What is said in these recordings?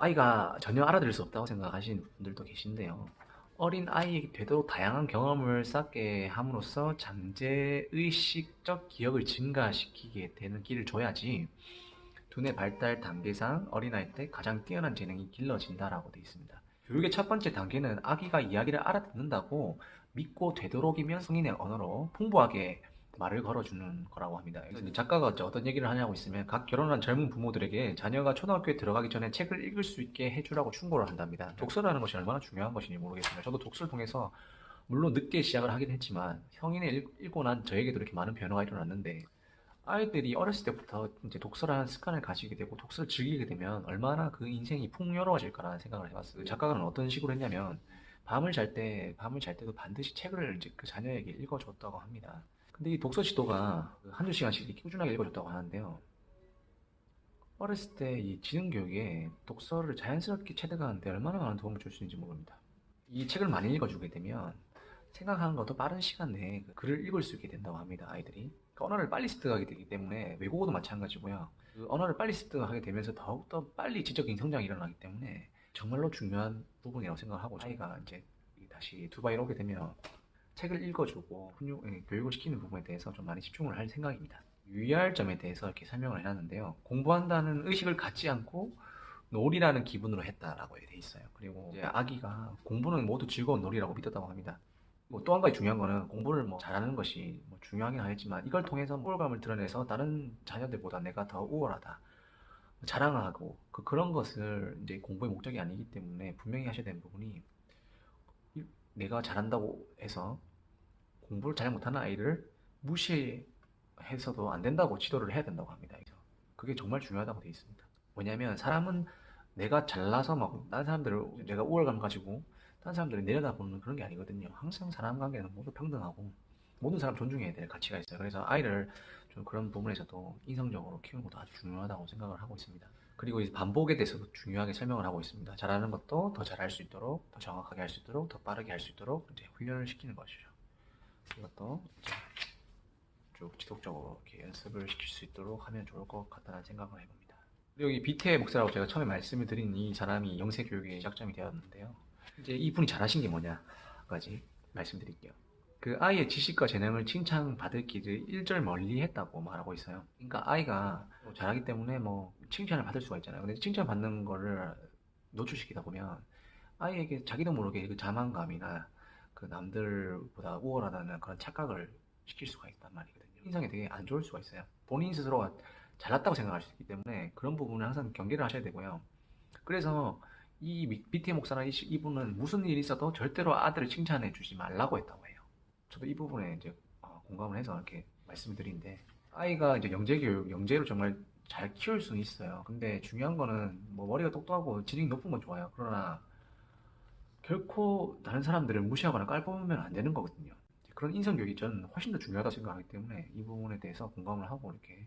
아이가 전혀 알아들을 수 없다고 생각하시는 분들도 계신데요. 어린 아이에게 되도록 다양한 경험을 쌓게 함으로써 잠재의식적 기억을 증가시키게 되는 길을 줘야지 두뇌 발달 단계상 어린아이 때 가장 뛰어난 재능이 길러진다라고 되어 있습니다. 교육의 첫 번째 단계는 아기가 이야기를 알아듣는다고 믿고 되도록이면 성인의 언어로 풍부하게 말을 걸어주는 거라고 합니다. 그래서 작가가 어떤 얘기를 하냐고 있으면 각 결혼한 젊은 부모들에게 자녀가 초등학교에 들어가기 전에 책을 읽을 수 있게 해주라고 충고를 한답니다. 독서라는 것이 얼마나 중요한 것인지 모르겠습니다. 저도 독서를 통해서 물론 늦게 시작을 하긴 했지만 성인이 읽고 난 저에게도 이렇게 많은 변화가 일어났는데 아이들이 어렸을 때부터 이제 독서라는 습관을 가지게 되고 독서를 즐기게 되면 얼마나 그 인생이 풍요로워질까라는 생각을 해봤어요. 작가는 어떤 식으로 했냐면 밤을 잘 때도 반드시 책을 이제 그 자녀에게 읽어줬다고 합니다. 근데 이 독서 지도가 한두 시간씩 이렇게 꾸준하게 읽어줬다고 하는데요. 어렸을 때 이 지능 교육에 독서를 자연스럽게 체득하는데 얼마나 많은 도움을 줄 수 있는지 모릅니다. 이 책을 많이 읽어주게 되면 생각하는 것도 빠른 시간 내에 그 글을 읽을 수 있게 된다고 합니다, 아이들이. 그 언어를 빨리 습득하게 되기 때문에 외국어도 마찬가지고요. 그 언어를 빨리 습득하게 되면서 더욱더 빨리 지적인 성장이 일어나기 때문에 정말로 중요한 부분이라고 생각하고 아이가 이제 다시 두바이로 오게 되면 책을 읽어주고 교육을 시키는 부분에 대해서 좀 많이 집중을 할 생각입니다. 유의할 점에 대해서 이렇게 설명을 해놨는데요. 공부한다는 의식을 갖지 않고 놀이라는 기분으로 했다라고 돼 있어요. 그리고 이제 아기가 공부는 모두 즐거운 놀이라고 믿었다고 합니다. 뭐 또 한 가지 중요한 거는 공부를 뭐 잘하는 것이 뭐 중요하긴 하겠지만 이걸 통해서 우월감을 드러내서 다른 자녀들보다 내가 더 우월하다 자랑을 하고 그런 것을 이제 공부의 목적이 아니기 때문에 분명히 하셔야 되는 부분이 내가 잘한다고 해서 공부를 잘 못하는 아이를 무시해서도 안 된다고 지도를 해야 된다고 합니다. 그래서 그게 정말 중요하다고 되어 있습니다. 뭐냐면 사람은 내가 잘나서 막 다른 사람들을 내가 우월감 가지고 다른 사람들을 내려다보는 그런 게 아니거든요. 항상 사람 관계는 모두 평등하고 모든 사람 존중해야 될 가치가 있어요. 그래서 아이를 좀 그런 부분에서도 인성적으로 키우는 것도 아주 중요하다고 생각을 하고 있습니다. 그리고 이제 반복에 대해서도 중요하게 설명을 하고 있습니다. 잘하는 것도 더 잘할 수 있도록, 더 정확하게 할 수 있도록, 더 빠르게 할 수 있도록 이제 훈련을 시키는 것이죠. 이것도 이제 쭉 지속적으로 이렇게 연습을 시킬 수 있도록 하면 좋을 것 같다는 생각을 해봅니다. 그리고 이 비태 목사라고 제가 처음에 말씀을 드린 이 사람이 영세 교육의 시작점이 되었는데요. 이제 이분이 잘하신 게 뭐냐까지 말씀드릴게요. 그 아이의 지식과 재능을 칭찬받을 길을 일절 멀리 했다고 말하고 있어요. 그러니까 아이가 뭐 잘하기 때문에 뭐 칭찬을 받을 수가 있잖아요. 근데 칭찬받는 거를 노출시키다 보면 아이에게 자기도 모르게 그 자만감이나 그 남들보다 우월하다는 그런 착각을 시킬 수가 있단 말이거든요. 인상이 되게 안 좋을 수가 있어요. 본인 스스로가 잘났다고 생각할 수 있기 때문에 그런 부분을 항상 경계를 하셔야 되고요. 그래서 이 BT 목사는 이분은 무슨 일이 있어도 절대로 아들을 칭찬해 주지 말라고 했다고 해요. 저도 이 부분에 이제 공감을 해서 이렇게 말씀을 드리는데 아이가 이제 영재 교육, 영재로 정말 잘 키울 수는 있어요. 근데 중요한 거는 뭐 머리가 똑똑하고 지능이 높은 건 좋아요. 그러나 결코 다른 사람들을 무시하거나 깔보면 안 되는 거거든요. 그런 인성교육이 저는 훨씬 더 중요하다고 생각하기 때문에 이 부분에 대해서 공감을 하고 이렇게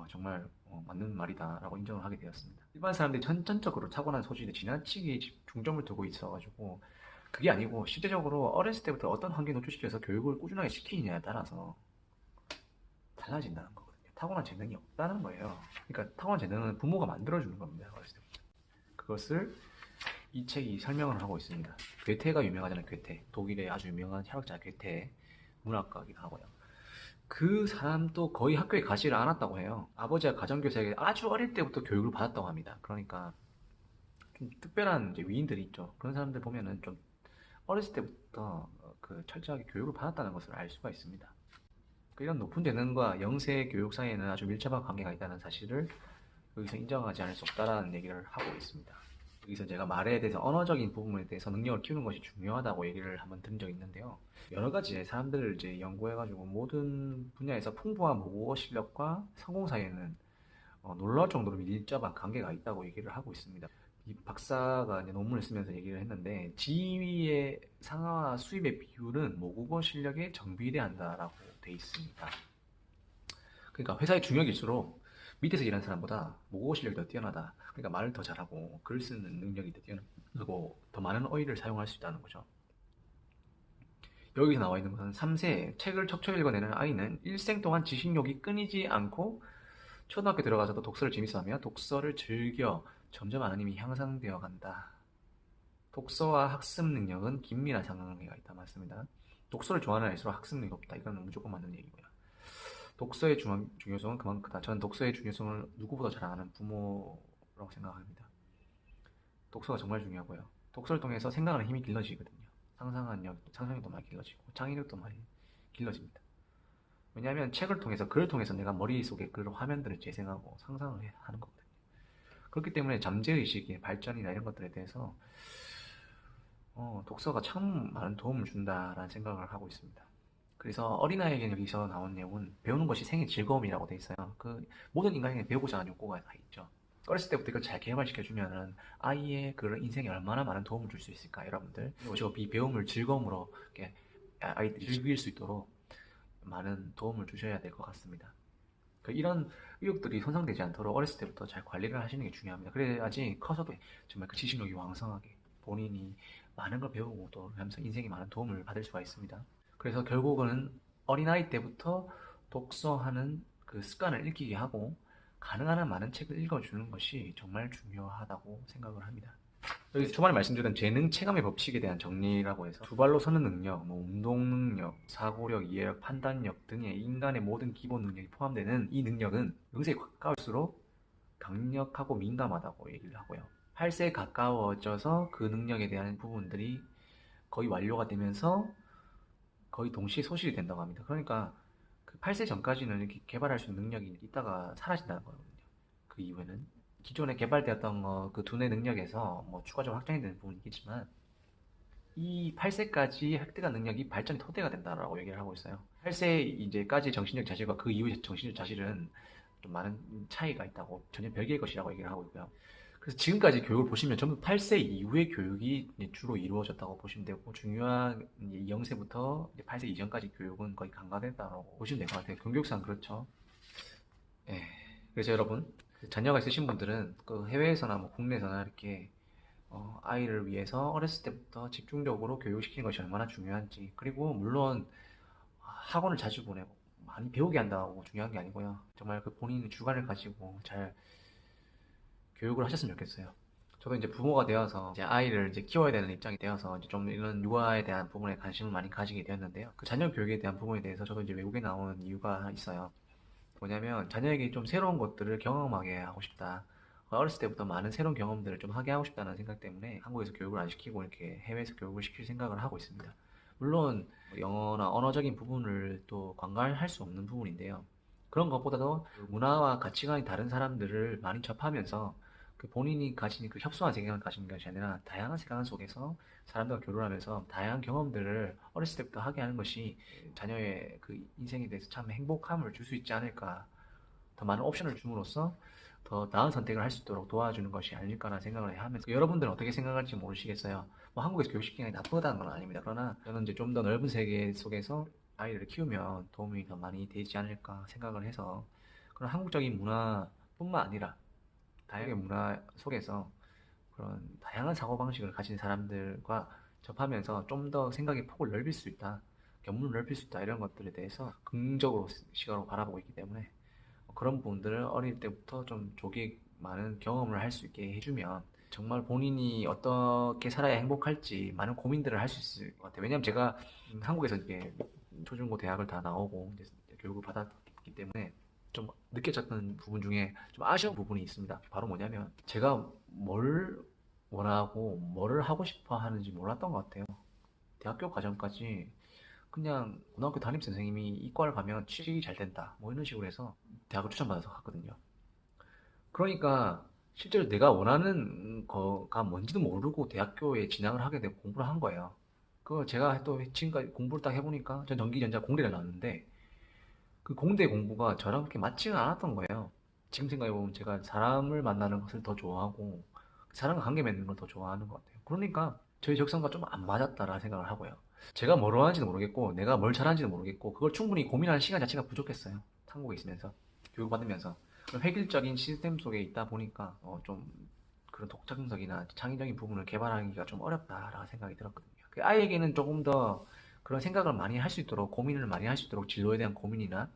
정말 맞는 말이다라고 인정을 하게 되었습니다. 일반 사람들이 전적으로 타고난 소질에 지나치게 중점을 두고 있어가지고 그게 아니고 실제적으로 어렸을 때부터 어떤 환경에 노출시켜서 교육을 꾸준하게 시키느냐에 따라서 달라진다는 거거든요. 타고난 재능이 없다는 거예요. 그러니까 타고난 재능은 부모가 만들어주는 겁니다. 어렸을 때부터. 그것을 이 책이 설명을 하고 있습니다. 괴테가 유명하잖아요. 괴테. 독일의 아주 유명한 철학자 괴테 문학가이기도 하고요. 그 사람도 거의 학교에 가지를 않았다고 해요. 아버지가 가정교사에게 아주 어릴 때부터 교육을 받았다고 합니다. 그러니까 좀 특별한 이제 위인들이 있죠. 그런 사람들 보면은 좀 어렸을 때부터 그 철저하게 교육을 받았다는 것을 알 수가 있습니다. 이런 높은 재능과 영세 교육 사이에는 아주 밀접한 관계가 있다는 사실을 여기서 인정하지 않을 수 없다라는 얘기를 하고 있습니다. 여기서 제가 말에 대해서 언어적인 부분에 대해서 능력을 키우는 것이 중요하다고 얘기를 한번 들은 적이 있는데요. 여러 가지 사람들을 이제 연구해가지고 모든 분야에서 풍부한 모국어 실력과 성공 사이에는 놀라울 정도로 밀접한 관계가 있다고 얘기를 하고 있습니다. 이 박사가 이제 논문을 쓰면서 얘기를 했는데 지위의 상하와 수입의 비율은 모국어 실력에 정비례한다라고 돼 있습니다. 그러니까 회사의 중역일수록 밑에서 일하는 사람보다 모국어 실력이 더 뛰어나다. 그러니까 말을 더 잘하고 글 쓰는 능력이 더 뛰어나고 더 많은 어휘를 사용할 수 있다는 거죠. 여기서 나와 있는 것은 3세 책을 척척 읽어내는 아이는 일생 동안 지식욕이 끊이지 않고 초등학교 들어가서도 독서를 재밌어하며 독서를 즐겨 점점 아는 힘이 향상되어 간다. 독서와 학습 능력은 긴밀한 상관관계가 있다. 맞습니다. 독서를 좋아하는 아이일수록 학습 능력이 없다. 이건 무조건 맞는 얘기고요. 독서의 중요성은 그만큼 크다. 저는 독서의 중요성을 누구보다 잘 아는 부모라고 생각합니다. 독서가 정말 중요하고요. 독서를 통해서 생각하는 힘이 길러지거든요. 상상력도 많이 길러지고 창의력도 많이 길러집니다. 왜냐하면 책을 통해서, 글을 통해서 내가 머릿속에 그런 화면들을 재생하고 상상을 하는 거거든요. 그렇기 때문에 잠재의식의 발전이나 이런 것들에 대해서 독서가 참 많은 도움을 준다라는 생각을 하고 있습니다. 그래서 어린아이에게 여기서 나온 내용은 배우는 것이 생의 즐거움이라고 돼 있어요. 그 모든 인간에게 배우고자 하는 욕구가 다 있죠. 어렸을 때부터 이걸 잘 개발시켜주면은 아이의 그런 인생에 얼마나 많은 도움을 줄 수 있을까, 여러분들. 그리고 이 배움을 즐거움으로 이렇게 아이들이 즐길 수 있도록 많은 도움을 주셔야 될 것 같습니다. 이런 의욕들이 손상되지 않도록 어렸을 때부터 잘 관리를 하시는 게 중요합니다. 그래야지 커서도 정말 그 지식력이 왕성하게 본인이 많은 걸 배우고 또 하면서 인생에 많은 도움을 받을 수가 있습니다. 그래서 결국은 어린아이 때부터 독서하는 그 습관을 일으키게 하고 가능한 한 많은 책을 읽어주는 것이 정말 중요하다고 생각을 합니다. 여기 초반에 말씀드렸던 재능 체감의 법칙에 대한 정리라고 해서 두 발로 서는 능력, 운동 능력, 사고력, 이해력, 판단력 등의 인간의 모든 기본 능력이 포함되는 이 능력은 명세에 가까울수록 강력하고 민감하다고 얘기를 하고요. 8세에 가까워져서 그 능력에 대한 부분들이 거의 완료가 되면서 거의 동시에 소실이 된다고 합니다. 그러니까 그 8세 전까지는 이렇게 개발할 수 있는 능력이 있다가 사라진다는 거거든요. 그 이후에는 기존에 개발되었던 그 두뇌 능력에서 뭐 추가적으로 확장이 되는 부분이 있겠지만 이 8세까지 획득한 능력이 발전이 토대가 된다라고 얘기를 하고 있어요. 8세 이제까지 정신적 자질과 그 이후의 정신적 자질은 좀 많은 차이가 있다고, 전혀 별개의 것이라고 얘기를 하고 있고요. 그래서 지금까지 교육을 보시면 전부 8세 이후의 교육이 주로 이루어졌다고 보시면 되고, 중요한 0세부터 8세 이전까지 교육은 거의 간과됐다고 보시면 될 것 같아요. 교육상 그렇죠. 예. 그래서 여러분, 자녀가 있으신 분들은 그 해외에서나 뭐 국내에서나 이렇게 아이를 위해서 어렸을 때부터 집중적으로 교육시키는 것이 얼마나 중요한지, 그리고 물론 학원을 자주 보내고 많이 배우게 한다고 중요한 게 아니고요. 정말 그 본인의 주관을 가지고 잘 교육을 하셨으면 좋겠어요. 저도 이제 부모가 되어서 이제 아이를 이제 키워야 되는 입장이 되어서 이제 좀 이런 육아에 대한 부분에 관심을 많이 가지게 되었는데요. 그 자녀 교육에 대한 부분에 대해서 저도 이제 외국에 나오는 이유가 있어요. 뭐냐면 자녀에게 좀 새로운 것들을 경험하게 하고 싶다. 어렸을 때부터 많은 새로운 경험들을 좀 하게 하고 싶다는 생각 때문에 한국에서 교육을 안 시키고 이렇게 해외에서 교육을 시킬 생각을 하고 있습니다. 물론 영어나 언어적인 부분을 또 관과할 수 없는 부분인데요. 그런 것보다도 문화와 가치관이 다른 사람들을 많이 접하면서 그 본인이 가진 그 협소한 세계관을 가진 것이 아니라 다양한 세계관 속에서 사람들과 교류하면서 다양한 경험들을 어렸을 때부터 하게 하는 것이 자녀의 그 인생에 대해서 참 행복함을 줄 수 있지 않을까. 더 많은 옵션을 줌으로써 더 나은 선택을 할 수 있도록 도와주는 것이 아닐까라는 생각을 하면서, 여러분들은 어떻게 생각할지 모르시겠어요. 뭐 한국에서 교육시키는 게 나쁘다는 건 아닙니다. 그러나 저는 이제 좀 더 넓은 세계 속에서 아이를 키우면 도움이 더 많이 되지 않을까 생각을 해서, 그런 한국적인 문화뿐만 아니라 다양한 문화 속에서 그런 다양한 사고방식을 가진 사람들과 접하면서 좀 더 생각의 폭을 넓힐 수 있다, 견문을 넓힐 수 있다, 이런 것들에 대해서 긍정적으로 시각으로 바라보고 있기 때문에 그런 부분들을 어릴 때부터 좀 조기 많은 경험을 할 수 있게 해주면 정말 본인이 어떻게 살아야 행복할지 많은 고민들을 할 수 있을 것 같아요. 왜냐하면 제가 한국에서 이렇게 초중고 대학을 다 나오고 이제 교육을 받았기 때문에 좀 느껴졌던 부분 중에 좀 아쉬운 부분이 있습니다. 바로 뭐냐면 제가 뭘 원하고 뭐를 하고 싶어 하는지 몰랐던 것 같아요. 대학교 과정까지 그냥 고등학교 담임 선생님이 이과를 가면 취직이 잘 된다 뭐 이런 식으로 해서 대학을 추천받아서 갔거든요. 그러니까 실제로 내가 원하는 거가 뭔지도 모르고 대학교에 진학을 하게 되고 공부를 한 거예요. 그거 제가 또 지금까지 공부를 딱 해보니까 전 전기전자 공대를 나왔는데 그 공대 공부가 저랑 그렇게 맞지가 않았던 거예요. 지금 생각해보면 제가 사람을 만나는 것을 더 좋아하고 사람과 관계 맺는 걸 더 좋아하는 것 같아요. 그러니까 저희 적성과 좀 안 맞았다라는 생각을 하고요. 제가 뭘 원하는지도 모르겠고 내가 뭘 잘하는지도 모르겠고 그걸 충분히 고민하는 시간 자체가 부족했어요. 한국에 있으면서 교육받으면서 그런 획일적인 시스템 속에 있다 보니까 좀 그런 독창적이나 창의적인 부분을 개발하기가 좀 어렵다라는 생각이 들었거든요. 그 아이에게는 조금 더 그런 생각을 많이 할 수 있도록, 고민을 많이 할 수 있도록 진로에 대한 고민이나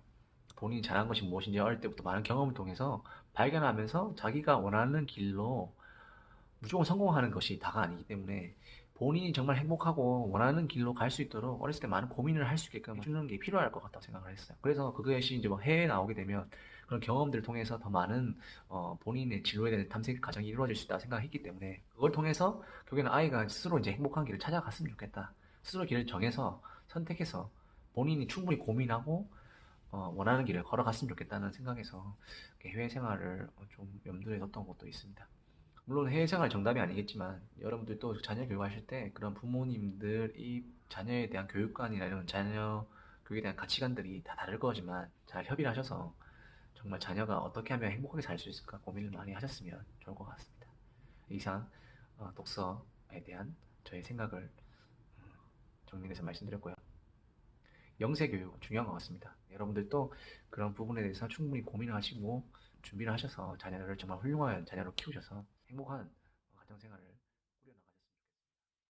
본인이 잘한 것이 무엇인지 어릴 때부터 많은 경험을 통해서 발견하면서 자기가 원하는 길로 무조건 성공하는 것이 다가 아니기 때문에 본인이 정말 행복하고 원하는 길로 갈 수 있도록 어렸을 때 많은 고민을 할 수 있게끔 해주는 게 필요할 것 같다고 생각을 했어요. 그래서 그것이 이제 뭐 해외에 나오게 되면 그런 경험들을 통해서 더 많은 본인의 진로에 대한 탐색 과정이 이루어질 수 있다고 생각했기 때문에 그걸 통해서 결국에는 아이가 스스로 이제 행복한 길을 찾아갔으면 좋겠다. 스스로 길을 정해서 선택해서 본인이 충분히 고민하고 원하는 길을 걸어갔으면 좋겠다는 생각에서 해외 생활을 좀 염두에 뒀던 것도 있습니다. 물론 해외 생활 정답이 아니겠지만 여러분들도 자녀 교육하실 때 그런 부모님들이 자녀에 대한 교육관이나 이런 자녀 교육에 대한 가치관들이 다 다를 거지만 잘 협의를 하셔서 정말 자녀가 어떻게 하면 행복하게 살 수 있을까 고민을 많이 하셨으면 좋을 것 같습니다. 이상 독서에 대한 저의 생각을 정리해서 말씀드렸고요. 영세 교육 중요한 것 같습니다. 여러분들도 그런 부분에 대해서 충분히 고민하시고 준비를 하셔서 자녀를 정말 훌륭한 자녀로 키우셔서 행복한 가정생활을